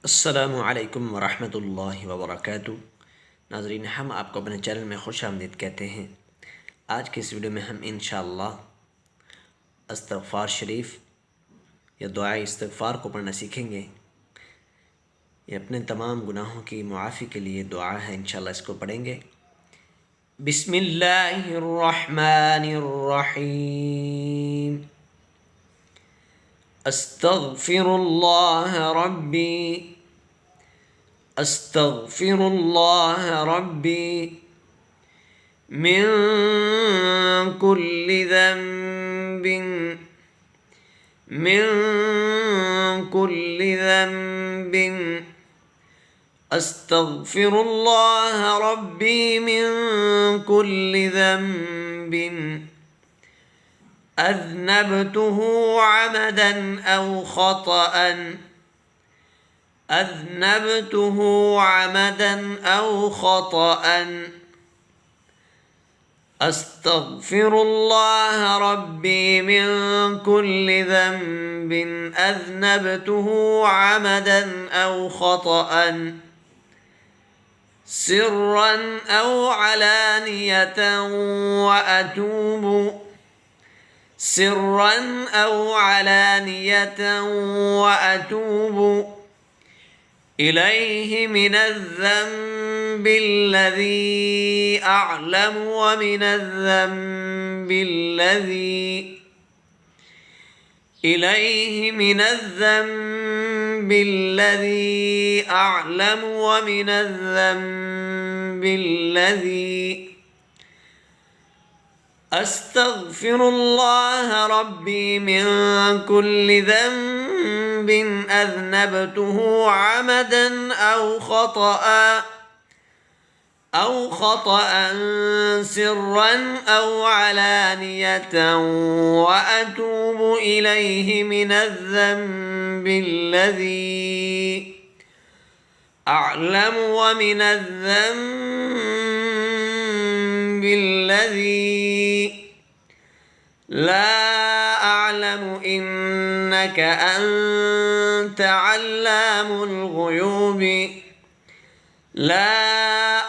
अस्सलामु अलैकुम वरहमतुल्लाहि वबरकातुहू। नाज़रीन, हम आपको अपने चैनल में खुश आमदीद कहते हैं। आज के इस वीडियो में हम इंशाअल्लाह इस्तग़फ़ार शरीफ या दुआ इस्तग़फ़ार को पढ़ना सीखेंगे। ये अपने तमाम गुनाहों की मुआफ़ी के लिए दुआ है। इंशाअल्लाह इसको पढ़ेंगे। बिस्मिल्लाहिर्रहमानिर्रहीम। अस्तग़फ़िरुल्लाह रब्बी अस्तग़फ़िरुल्लाह रब्बी मिन कुल्लि ज़ंबिन मिन कुल्लि ज़ंबिन अस्तग़फ़िरुल्लाह रब्बी मिन कुल्लि ज़ंबिन अज़नबतुहु अमदन औ ख़तअन अज़नबतुहु अमदन औ ख़तअन अस्तग़फ़िरुल्लाह रब्बी मिन कुल्लि ज़ंबिन अज़नबतुहु अमदन औ ख़तअन सिर्रन औ अलानियतन व अतूबु सिर्रन औ अलानियतन व अतूबु इलैहि मिनज़्ज़ंबिल्लज़ी अअलम व मिनज़्ज़ंबिल्लज़ी इलैहि मिनज़्ज़ंबिल्लज़ी अअलम व मिनज़्ज़ंबिल्लज़ी अस्तग़फ़िरुल्लाह रब्बी मिन कुल्लि ज़ंबिन अज़नबतुहु अमदन औ ख़तअन सिर्रन औ अलानियतन व अतूबु इलैहि मिनज़्ज़ंबिल्लज़ी अअलम व मिनज़्ज़ंबिल्लज़ी ला अअलम इन्नक अन्त अल्लामुल ग़ुयूब ला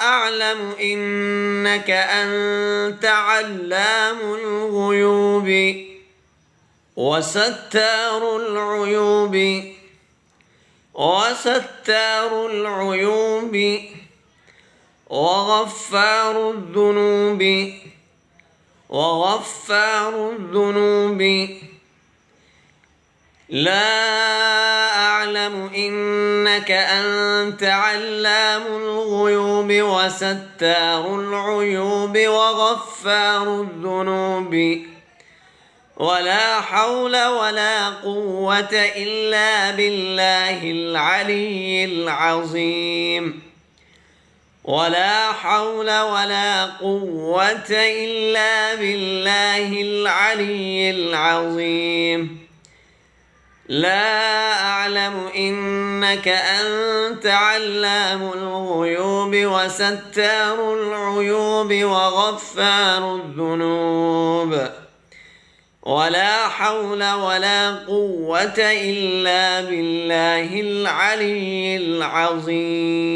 अअलम इन्नक अन्त अल्लामुल ग़ुयूब वसत्तारुल उयूब वसत्तारुल उयूब वग़फ़्फ़ारुद दुनूब वग़फ़्फ़ार الذنوب لا أعلم إنك أنت علام الغيوب وستار العيوب وغفار الذنوب ولا حول ولا قوة إلا بالله العلي العظيم ولا حول ولا قوة إلا بالله العلي العظيم لا أعلم إنك أنت علام الغيوب وستار العيوب وغفار الذنوب ولا حول ولا قوة إلا بالله العلي العظيم